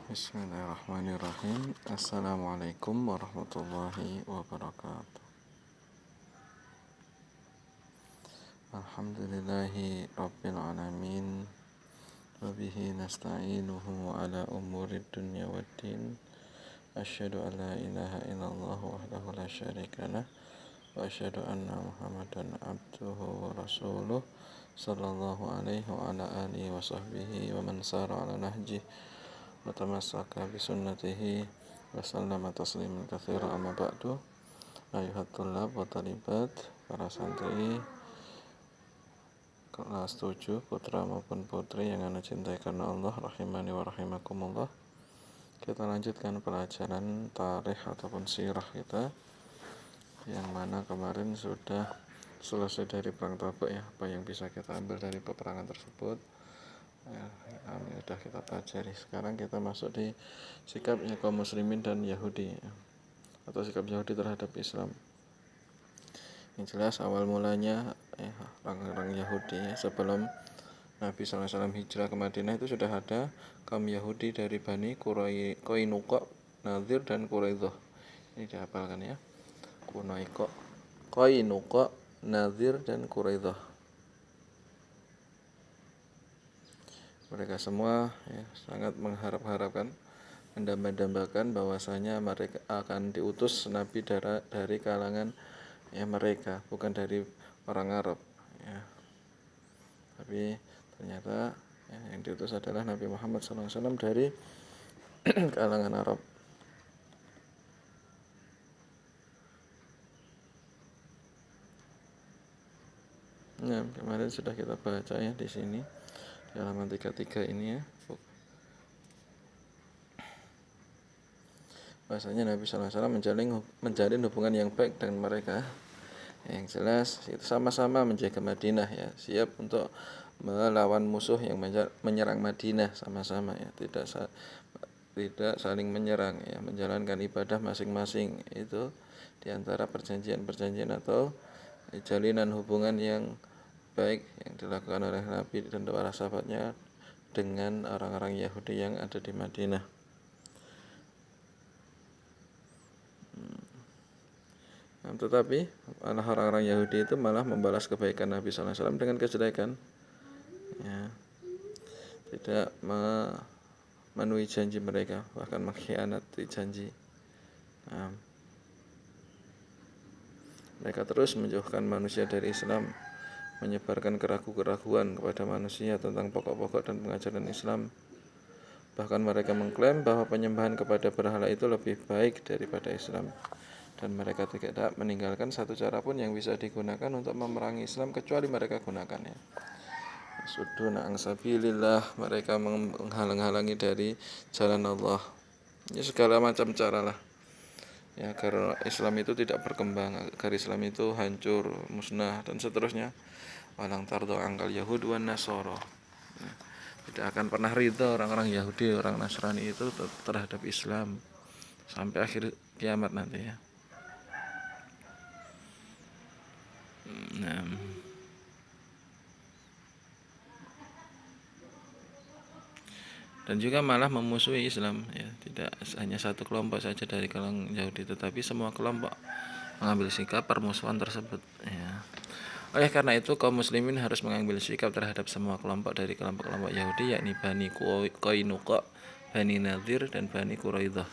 Bismillahirrahmanirrahim. Assalamualaikum warahmatullahi wabarakatuh. Alhamdulillahi rabbil alamin. Wabihi nasta'inuhu ala umurid dunya waddin. Asyhadu an la ilaha illallah wahdahu la syarika lah. Wa asyhadu anna Muhammadan abduhu wa rasuluh. Sallallahu alaihi wa ala alihi wa sahbihi wa man sara ala nahjih wa tamassaka bi sunnatihi wa sallama tasliman katsira. Amma ba'du. Ayuhat thullab wa talibat, para santri kelas 7 putra maupun putri yang anda cintai karena Allah, rahimani wa rahimakumullah. Kita lanjutkan pelajaran tarikh ataupun sirah kita, yang mana kemarin sudah selesai dari perang Tabuk ya. Apa yang bisa kita ambil dari peperangan tersebut ya, ini sudah kita pelajari. Sekarang kita masuk di sikapnya kaum muslimin dan Yahudi ya, atau sikap Yahudi terhadap Islam. Yang jelas awal mulanya orang-orang Yahudi ya, sebelum Nabi SAW hijrah ke Madinah itu sudah ada kaum Yahudi dari Bani Qainuqa, Nadir dan Quraidah. Ini dihafalkan ya. Qainuqa, Nadir dan Quraidah. Mereka semua ya, sangat mengharap-harapkan, mendamba-dambakan bahwasanya mereka akan diutus Nabi dari kalangan ya mereka, bukan dari orang Arab ya. Tapi ternyata ya, yang diutus adalah Nabi Muhammad SAW dari kalangan Arab. Nah, kemarin sudah kita baca ya di sini di halaman 33 ini ya. Bahasanya Nabi SAW menjalin hubungan yang baik dengan mereka. Yang jelas itu sama-sama menjaga Madinah ya, siap untuk melawan musuh yang menyerang Madinah sama-sama ya, tidak saling menyerang ya, menjalankan ibadah masing-masing. Itu diantara perjanjian-perjanjian atau jalinan hubungan yang baik yang dilakukan oleh Nabi dan para sahabatnya dengan orang-orang Yahudi yang ada di Madinah. Tetapi orang-orang Yahudi itu malah membalas kebaikan Nabi SAW dengan kejelekan ya, tidak memenuhi janji mereka, bahkan mengkhianati janji. Mereka terus menjauhkan manusia dari Islam, menyebarkan keraguan-keraguan kepada manusia tentang pokok-pokok dan pengajaran Islam. Bahkan mereka mengklaim bahwa penyembahan kepada berhala itu lebih baik daripada Islam, dan mereka tidak meninggalkan satu cara pun yang bisa digunakan untuk memerangi Islam kecuali mereka gunakannya. Suduna an sabilillah, mereka menghalang-halangi dari jalan Allah ya, segala macam cara lah ya, agar Islam itu tidak berkembang, agar Islam itu hancur, musnah dan seterusnya. Walang tardo angkal Yahud wan Nasoro ya, tidak akan pernah ridho orang-orang Yahudi, orang Nasrani itu terhadap Islam sampai akhir kiamat nanti ya. Nah, dan juga malah memusuhi Islam ya, tidak hanya satu kelompok saja dari kalangan Yahudi, tetapi semua kelompok mengambil sikap permusuhan tersebut ya. Oleh karena itu kaum muslimin harus mengambil sikap terhadap semua kelompok dari kelompok-kelompok Yahudi, yakni Bani Qainuqa, Bani Nadir dan Bani Quraidah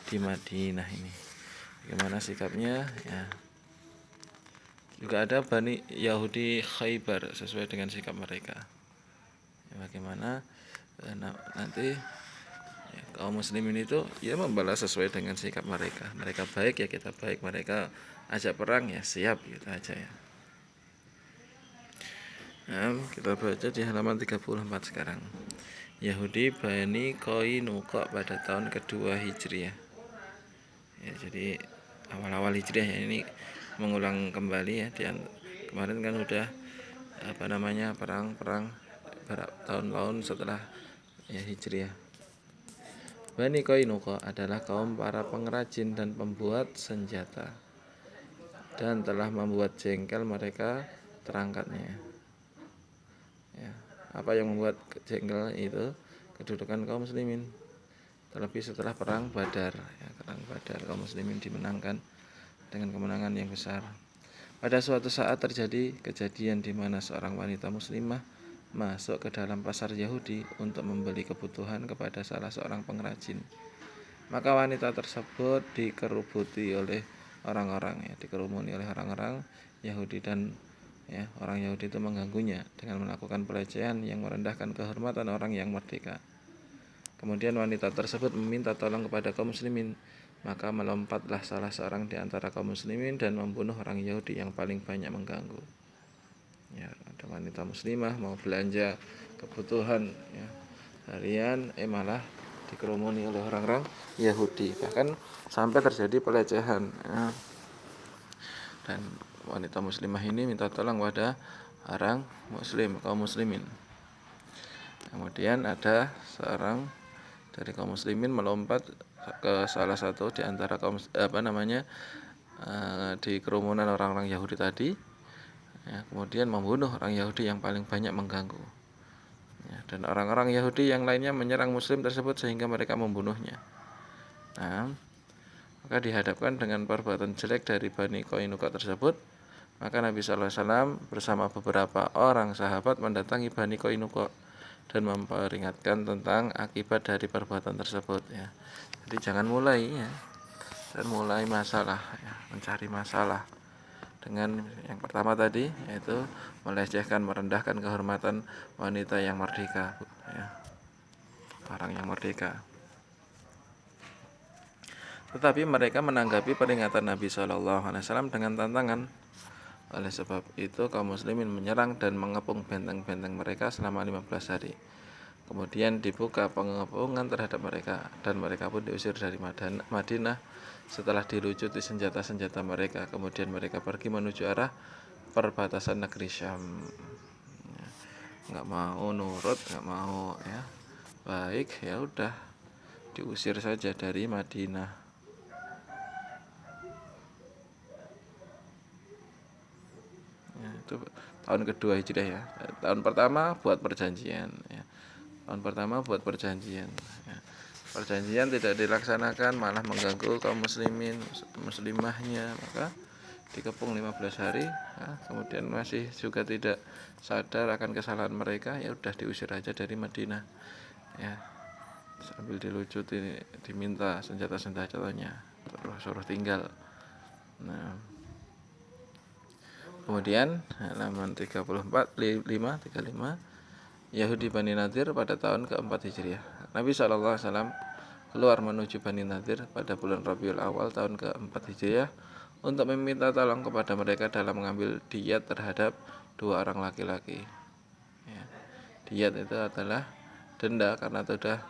di Madinah ini. Bagaimana sikapnya ya. Juga ada Bani Yahudi Khaybar sesuai dengan sikap mereka ya, bagaimana nanti ya, kaum muslimin itu ya membalas sesuai dengan sikap mereka. Mereka baik ya kita baik, mereka ajak perang ya siap, gitu aja ya. Nah, kita baca di halaman 34 sekarang. Yahudi Bani Qainuqa pada tahun kedua Hijriah ya, jadi awal-awal Hijriah ya, ini mengulang kembali ya. Kemarin kan udah perang tahun-tahun setelah ya Hijriah. Bani Qainuqa adalah kaum para pengrajin dan pembuat senjata, dan telah membuat jengkel mereka terangkatnya ya. Apa yang membuat jengkel itu? Kedudukan kaum muslimin terlebih setelah perang Badar. Ya, perang Badar kaum muslimin dimenangkan dengan kemenangan yang besar. Pada suatu saat terjadi kejadian di mana seorang wanita muslimah masuk ke dalam pasar Yahudi untuk membeli kebutuhan kepada salah seorang pengrajin. Maka wanita tersebut dikerubuti oleh orang-orang, ya, dikerumuni oleh orang-orang Yahudi, dan ya, orang Yahudi itu mengganggunya dengan melakukan pelecehan yang merendahkan kehormatan orang yang merdeka. Kemudian wanita tersebut meminta tolong kepada kaum muslimin, maka melompatlah salah seorang di antara kaum muslimin dan membunuh orang Yahudi yang paling banyak mengganggu. Ya, ada wanita muslimah mau belanja kebutuhan, ya, harian, malah dikerumuni oleh orang-orang Yahudi, bahkan sampai terjadi pelecehan, ya. Dan wanita muslimah ini minta tolong pada orang muslim, kaum muslimin. Kemudian ada seorang dari kaum muslimin melompat ke salah satu di antara kaum di kerumunan orang-orang Yahudi tadi, ya, kemudian membunuh orang Yahudi yang paling banyak mengganggu. Ya, dan orang-orang Yahudi yang lainnya menyerang muslim tersebut sehingga mereka membunuhnya. Nah, maka dihadapkan dengan perbuatan jelek dari Bani Qainuqa tersebut, maka Nabi SAW bersama beberapa orang sahabat mendatangi Bani Qainuqa dan memperingatkan tentang akibat dari perbuatan tersebut, ya. Jadi jangan mulai, ya, dan mulai masalah, ya, mencari masalah dengan yang pertama tadi, yaitu melecehkan, merendahkan kehormatan wanita yang merdeka, ya, orang yang merdeka. Tetapi mereka menanggapi peringatan Nabi SAW dengan tantangan. Oleh sebab itu kaum muslimin menyerang dan mengepung benteng-benteng mereka selama 15 hari. Kemudian dibuka pengepungan terhadap mereka, dan mereka pun diusir dari Madinah setelah dilucuti senjata-senjata mereka. Kemudian mereka pergi menuju arah perbatasan negeri Syam. Ya, nggak mau nurut, nggak mau, ya, baik, ya udah diusir saja dari Madinah. Ya, itu tahun kedua Hijriah, ya. Tahun pertama buat perjanjian, ya. Tahun pertama buat perjanjian, ya. Perjanjian tidak dilaksanakan, malah mengganggu kaum muslimin, muslimahnya, maka dikepung 15 hari, ya. Kemudian masih juga tidak sadar akan kesalahan mereka, ya udah diusir aja dari Madinah, ya. Sambil dilucuti, diminta senjata-senjatanya, terus suruh tinggal. Nah, kemudian halaman 34, 35, Yahudi Bani Nadir pada tahun keempat Hijriah. Nabi SAW keluar menuju Bani Nadir pada bulan Rabiul Awal tahun keempat Hijriah untuk meminta tolong kepada mereka dalam mengambil diat terhadap dua orang laki-laki. Ya, diat itu adalah denda karena sudah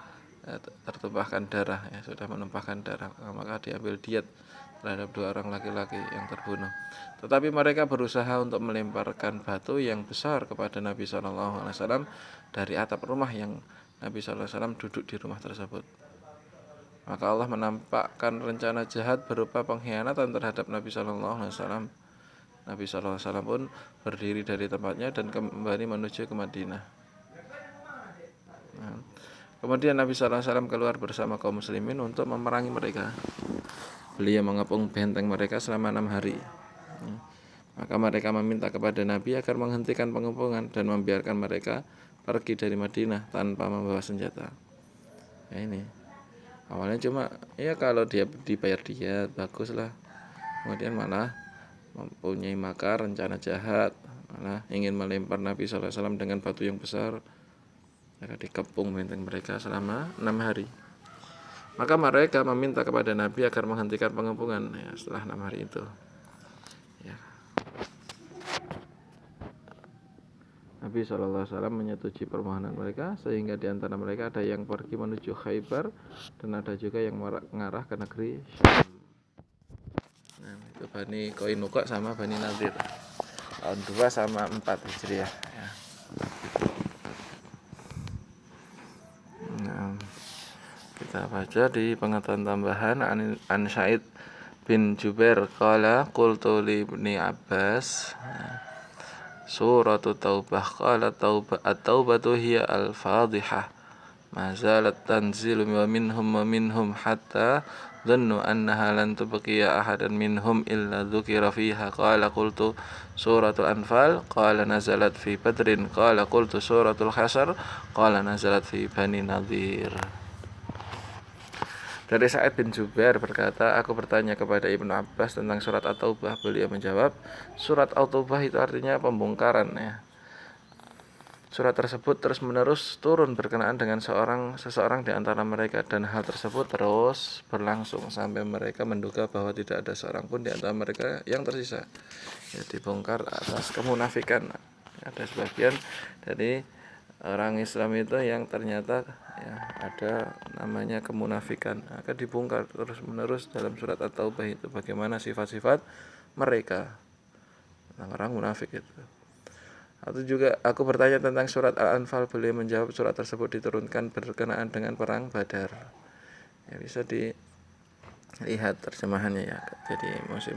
tertumpahkan darah, ya, sudah menumpahkan darah, maka diambil diat terhadap dua orang laki-laki yang terbunuh. Tetapi mereka berusaha untuk melemparkan batu yang besar kepada Nabi SAW dari atap rumah yang Nabi SAW duduk di rumah tersebut. Maka Allah menampakkan rencana jahat berupa pengkhianatan terhadap Nabi SAW. Nabi SAW pun berdiri dari tempatnya dan kembali menuju ke Madinah. Nah, kemudian Nabi SAW keluar bersama kaum muslimin untuk memerangi mereka. Beliau mengepung benteng mereka selama 6 hari. Maka mereka meminta kepada Nabi agar menghentikan pengepungan dan membiarkan mereka pergi dari Madinah tanpa membawa senjata. Ya, ini awalnya cuma, ya kalau dia dibayar diat, baguslah. Kemudian malah mempunyai makar, rencana jahat, malah ingin melempar Nabi SAW dengan batu yang besar. Maka dikepung benteng mereka selama 6 hari. Maka mereka meminta kepada Nabi agar menghentikan pengepungan, ya, setelah 6 hari itu. Ya. Nabi SAW menyetujui permohonan mereka, sehingga di antara mereka ada yang pergi menuju Khaybar dan ada juga yang mengarah ke negeri Syam. Nah, itu Bani Qainuqa sama Bani Nadir. Tahun 2 sama 4 Hijriah, ya. Nah, kita baca di pengetahuan tambahan an Sa'id bin Jubair qala qultu li ibni Abbas suratu taubah qala taubah at-taubatu hiya al-fadhihah ma zalat tanzilu wa minhum hatta dhannu annaha lan tubqiya ahadan minhum illa dzukira fiha qala qultu suratul anfal qala nazalat fi badrin qala qultu suratul hasyr qala nazalat fi bani nadhir. Dari Sa'id bin Jubair berkata, aku bertanya kepada Ibnu Abbas tentang surat At-Taubah. Beliau menjawab, surat At-Taubah itu artinya pembongkaran ya. Surat tersebut terus menerus turun berkenaan dengan seseorang di antara mereka, dan hal tersebut terus berlangsung sampai mereka menduga bahwa tidak ada seorang pun di antara mereka yang tersisa. Ya, dibongkar atas kemunafikan. Ada sebagian dari orang Islam itu yang ternyata ya, ada namanya kemunafikan, akan dibongkar terus menerus dalam surat At-Taubah itu bagaimana sifat-sifat mereka, orang munafik itu. Atau juga aku bertanya tentang surat Al-Anfal, beliau menjawab surat tersebut diturunkan berkenaan dengan perang Badar. Ya, bisa dilihat terjemahannya ya. Jadi musim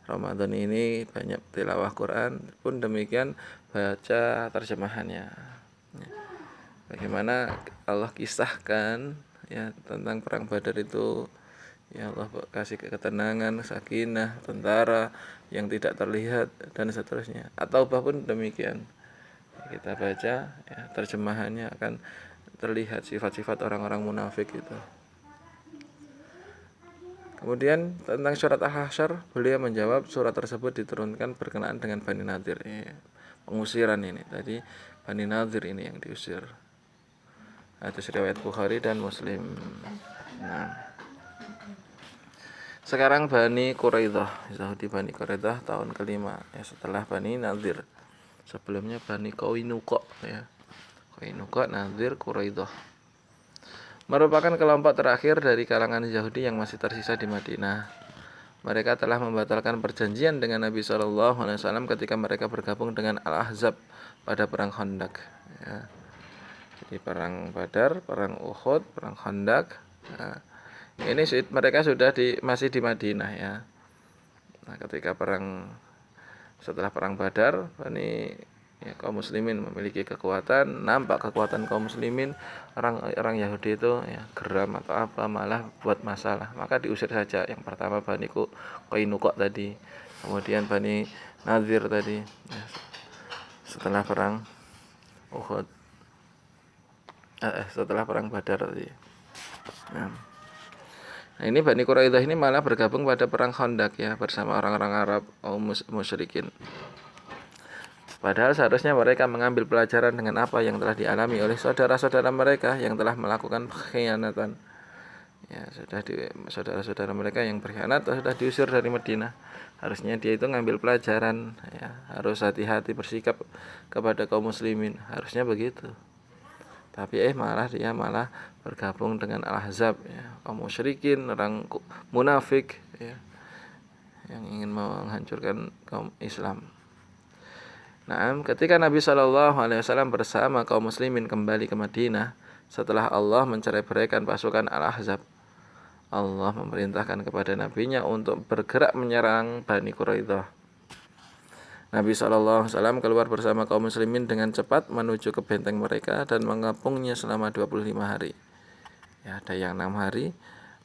Ramadan ini banyak tilawah Quran, pun demikian baca terjemahannya. Ya. Bagaimana Allah kisahkan ya tentang perang Badar itu, ya Allah kasih ketenangan, sakinah, tentara yang tidak terlihat dan seterusnya. Atau bahkan demikian kita baca ya, terjemahannya akan terlihat sifat-sifat orang-orang munafik itu. Kemudian tentang surat Al-Hasyr, beliau menjawab surat tersebut diturunkan berkenaan dengan Bani Nadir ya, pengusiran ini tadi, Bani Nadir ini yang diusir. Itu riwayat Bukhari dan Muslim. Nah, sekarang Bani Quraidah, Yahudi Bani Quraidah tahun kelima ya setelah Bani Nadir. Sebelumnya Bani Qainuqa ya. Qainuqa, Nadir, Quraidah. Merupakan kelompok terakhir dari kalangan Yahudi yang masih tersisa di Madinah. Mereka telah membatalkan perjanjian dengan Nabi SAW ketika mereka bergabung dengan Al-Ahzab pada perang Khandaq ya. Jadi perang Badar, perang Uhud, perang Khandaq. Nah, ini mereka sudah masih di Madinah ya. Nah, ketika setelah perang Badar, ya, kaum muslimin memiliki kekuatan, nampak kekuatan kaum muslimin, orang Yahudi itu ya geram atau apa, malah buat masalah, maka diusir saja. Yang pertama Bani Qainuqa tadi, kemudian Bani Nadir tadi ya, setelah perang Uhud, setelah perang Badar tadi. Nah, ini Bani Quraidah ini malah bergabung pada perang Khandaq ya bersama orang-orang Arab musyrikin. Padahal seharusnya mereka mengambil pelajaran dengan apa yang telah dialami oleh saudara-saudara mereka yang telah melakukan pengkhianatan. Ya, saudara-saudara mereka yang berkhianat sudah diusir dari Madinah. Harusnya dia itu ngambil pelajaran ya, harus hati-hati bersikap kepada kaum muslimin. Harusnya begitu. Tapi dia malah bergabung dengan Al-Ahzab ya, kaum musyrikin, orang munafik ya, yang ingin menghancurkan kaum Islam. Nah, ketika Nabi SAW bersama kaum muslimin kembali ke Madinah setelah Allah mencerai-beraikan pasukan Al-Ahzab, Allah memerintahkan kepada nabinya untuk bergerak menyerang Bani Quraidah. Nabi SAW keluar bersama kaum muslimin dengan cepat menuju ke benteng mereka dan mengepungnya selama 25 hari. Ya, ada yang 6 hari,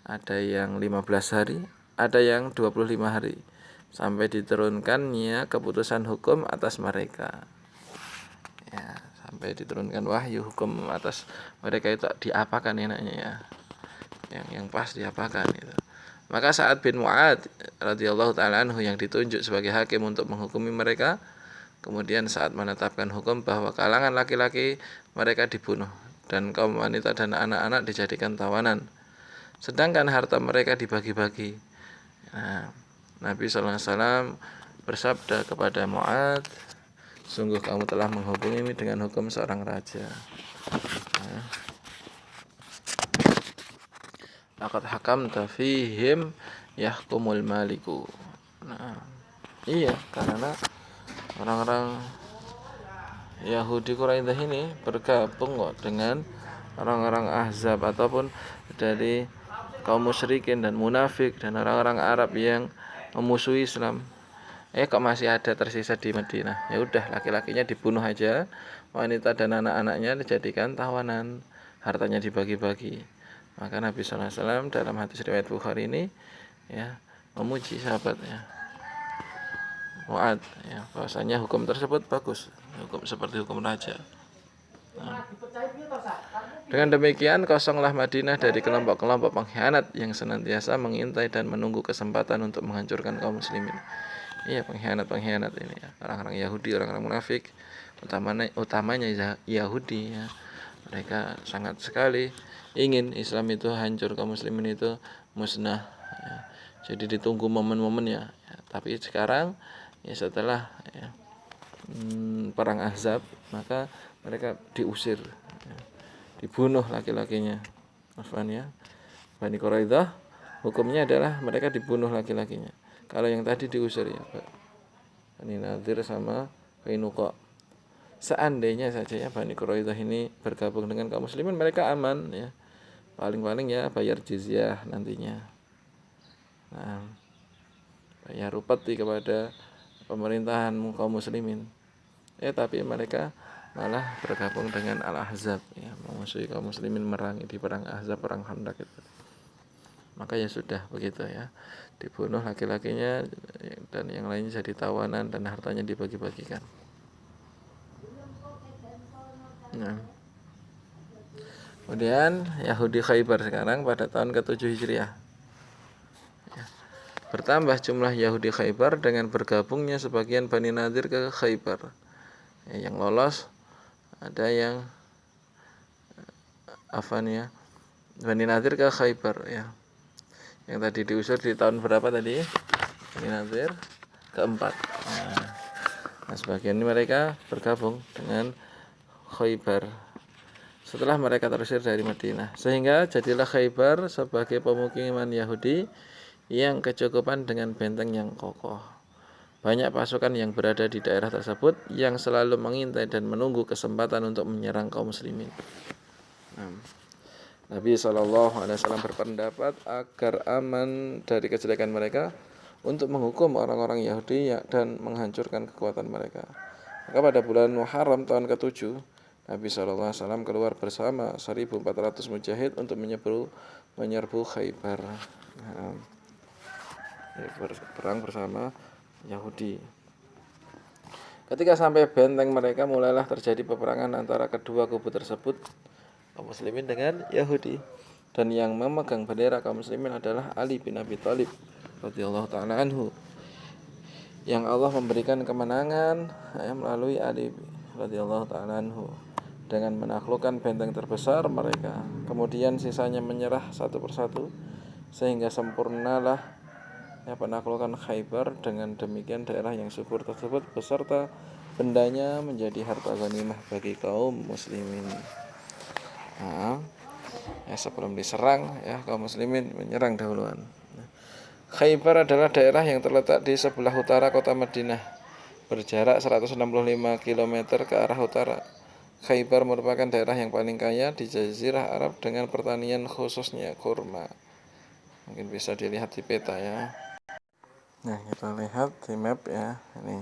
ada yang 15 hari, ada yang 25 hari. Sampai diturunkannya keputusan hukum atas mereka ya, sampai diturunkan wahyu hukum atas mereka itu diapakan enaknya ya, yang pas diapakan itu. Maka Sa'ad bin Mu'adz radhiyallahu ta'ala anhu yang ditunjuk sebagai hakim untuk menghukumi mereka, kemudian saat menetapkan hukum bahwa kalangan laki-laki mereka dibunuh dan kaum wanita dan anak-anak dijadikan tawanan, sedangkan harta mereka dibagi-bagi. Nah, Nabi SAW bersabda kepada Mu'adz, sungguh kamu telah menghubungi dengan hukum seorang raja. Laqad hakamta fihim yahkumul maliku. Nah, iya, karena orang-orang Yahudi Quraidah ini bergabung kok dengan orang-orang Ahzab ataupun dari kaum musyrikin dan munafik dan orang-orang Arab yang memusuhi Islam. Kok masih ada tersisa di Madinah. Ya udah, laki-lakinya dibunuh aja, wanita dan anak-anaknya dijadikan tawanan. hartanya dibagi-bagi. Maka Nabi SAW dalam hadis riwayat Bukhari ini ya memuji sahabatnya Mu'ad ya, bahwasanya hukum tersebut bagus, hukum seperti hukum raja. Dengan demikian kosonglah Madinah dari kelompok-kelompok pengkhianat yang senantiasa mengintai dan menunggu kesempatan untuk menghancurkan kaum muslimin. Iya, pengkhianat ini ya, orang-orang Yahudi, orang-orang munafik, utamanya Yahudi ya. Mereka sangat sekali ingin Islam itu hancur, kaum muslimin itu musnah ya. Jadi ditunggu momen-momennya ya. Tapi sekarang ya setelah ya, perang Ahzab, maka mereka diusir ya. Dibunuh laki-lakinya. Afwan ya. Bani Quraidah hukumnya adalah mereka dibunuh laki-lakinya. Kalau yang tadi diusir ya Bani Nadir sama Qainuqa. Seandainya saja ya Bani Quraidah ini bergabung dengan kaum muslimin, mereka aman ya. Paling-paling ya bayar jizyah nantinya. Nah, bayar upeti kepada pemerintahan kaum muslimin. Tapi mereka malah bergabung dengan Al-Ahzab ya, memusuhi kaum muslimin, merangi di perang Ahzab, perang Khandaq itu. Maka ya sudah begitu ya, dibunuh laki-lakinya dan yang lainnya jadi tawanan dan hartanya dibagi-bagikan. Nah, kemudian Yahudi Khaybar sekarang pada tahun ke-7 Hijriah ya, bertambah jumlah Yahudi Khaybar dengan bergabungnya sebagian Bani Nadir ke Khaybar ya, yang lolos ada yang ya Bani Nadir ke Khaybar ya, yang tadi diusir di tahun berapa tadi? Bani Nadir keempat. Nah, sebagian ini mereka bergabung dengan Khaybar setelah mereka terusir dari Madinah, sehingga jadilah Khaybar sebagai pemukiman Yahudi yang kecukupan dengan benteng yang kokoh. Banyak pasukan yang berada di daerah tersebut yang selalu mengintai dan menunggu kesempatan untuk menyerang kaum muslimin. Nabi SAW berpendapat agar aman dari kejelekan mereka untuk menghukum orang-orang Yahudi dan menghancurkan kekuatan mereka. Maka pada bulan Muharram tahun ke-7, Nabi SAW keluar bersama 1.400 mujahid untuk menyerbu Khaybar. Perang bersama Yahudi. Ketika sampai benteng mereka, mulailah terjadi peperangan antara kedua kubu tersebut, kaum muslimin dengan Yahudi. Dan yang memegang bendera kaum muslimin adalah Ali bin Abi Thalib radhiyallahu ta'ala anhu, yang Allah memberikan kemenangan melalui Ali radhiyallahu ta'ala anhu dengan menaklukkan benteng terbesar mereka. Kemudian sisanya menyerah satu persatu sehingga sempurnalah penaklukan Khaybar. Dengan demikian daerah yang subur tersebut beserta bendanya menjadi harta ghanimah bagi kaum muslimin. Sebelum diserang kaum muslimin menyerang dahuluan. Khaybar adalah daerah yang terletak di sebelah utara kota Madinah, berjarak 165 km ke arah utara. Khaybar merupakan daerah yang paling kaya di Jazirah Arab dengan pertanian khususnya kurma. Mungkin bisa dilihat di peta ya. Nah, kita lihat di map ya, ini.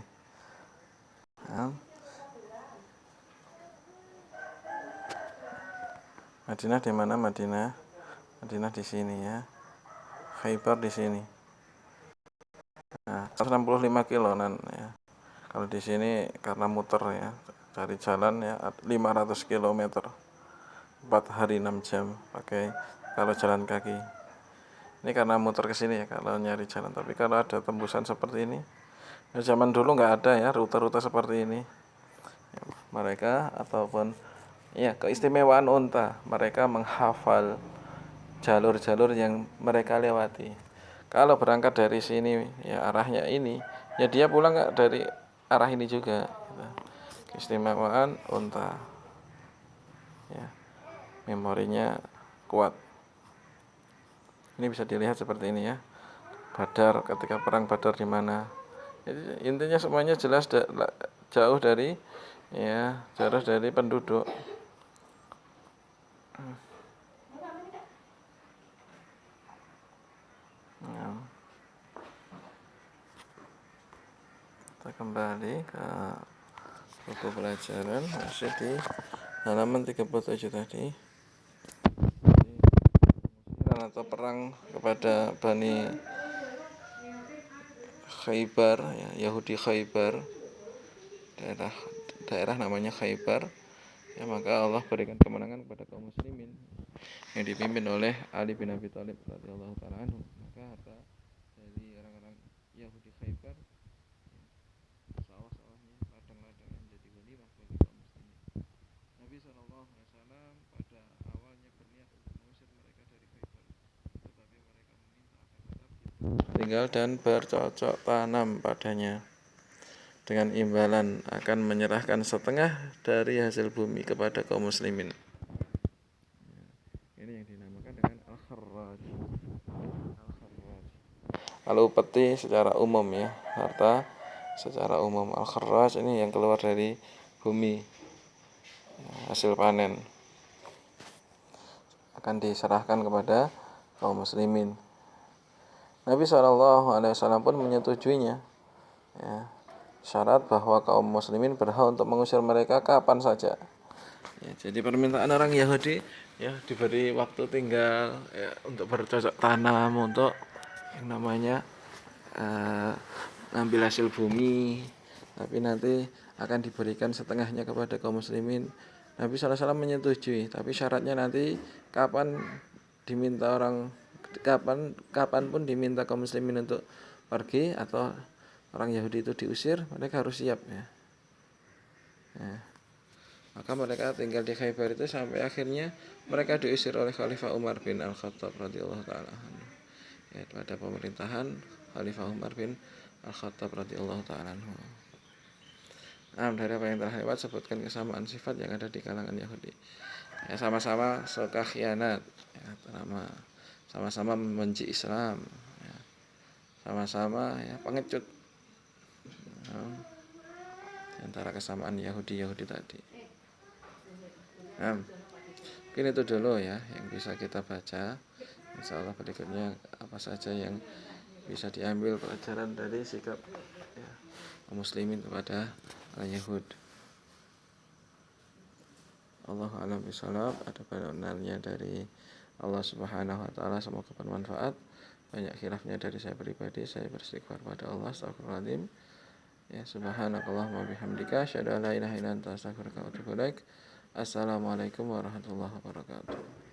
Madinah di mana? Madinah di sini ya. Khaybar di sini. Nah, 165 kiloan ya. Kalau di sini karena muter ya, cari jalan ya 500 km. 4 hari 6 jam pakai kalau jalan kaki. Ini karena muter ke sini ya kalau nyari jalan. Tapi kalau ada tembusan seperti ini, zaman dulu nggak ada ya rute-rute seperti ini. Mereka ataupun keistimewaan unta, mereka menghafal jalur-jalur yang mereka lewati. Kalau berangkat dari sini ya arahnya ini, ya dia pulang nggak dari arah ini juga. Keistimewaan unta. Ya, memorinya kuat. Ini bisa dilihat seperti ini ya. Badar, ketika perang Badar di mana. Jadi, intinya semuanya jelas jauh dari penduduk. Kita kembali ke buku pelajaran, masih di halaman 37 tadi. peperangan atau perang kepada Bani Khaybar, ya, Yahudi Khaybar, daerah namanya Khaybar, ya, maka Allah berikan kemenangan kepada kaum muslimin yang dipimpin oleh Ali bin Abi Thalib radhiyallahu taala anhu. Maka harta dari orang-orang Yahudi Khaybar, sawah-sawahnya, ladang-ladangnya menjadi ghanimah bagi kaum muslimin. Nabi SAW pada awalnya berniat untuk mengusir mereka dari Khaybar, tetapi mereka meminta agar tetap tinggal dan bercocok tanam padanya, dengan imbalan akan menyerahkan setengah dari hasil bumi kepada kaum muslimin. Ini yang dinamakan dengan al-kharraj. Kalau upeti secara umum, ya, harta secara umum. Al-kharraj ini yang keluar dari bumi, hasil panen, akan diserahkan kepada kaum muslimin. Nabi SAW pun menyetujuinya, ya, syarat bahwa kaum muslimin berhak untuk mengusir mereka kapan saja. Ya, jadi permintaan orang Yahudi, ya, diberi waktu tinggal, ya, untuk bercocok tanam, untuk yang namanya ngambil hasil bumi, tapi nanti akan diberikan setengahnya kepada kaum muslimin. Nabi SAW menyetujui, tapi syaratnya nanti kapan pun diminta kaum muslimin untuk pergi atau orang Yahudi itu diusir, mereka harus siap, ya. Maka mereka tinggal di Khaybar itu sampai akhirnya mereka diusir oleh Khalifah Umar bin Al-Khattab radhiyallahu taala anhu. Ya, pada pemerintahan Khalifah Umar bin Al-Khattab radhiyallahu taala anhu. Dari apa yang telah lewat, sebutkan kesamaan sifat yang ada di kalangan Yahudi. Ya, sama-sama suka khianat, ya, sama-sama membenci Islam, ya, sama-sama, ya, pengecut. Di antara kesamaan Yahudi tadi. Mungkin itu dulu, ya, yang bisa kita baca. Insya Allah berikutnya apa saja yang bisa diambil pelajaran dari sikap, ya, muslimin kepada al-Yahud. Allahu a'lam bishawab. Ada benarnya dari Allah Subhanahu wa taala, semoga bermanfaat. Banyak khilafnya dari saya pribadi, saya beristighfar pada Allah, astagfirullahaladzim. Ya, subhanakallahumma bihamdika asyhadu an la ilaha illa anta astaghfiruka wa atubu ilaik. Assalamualaikum warahmatullahi wabarakatuh.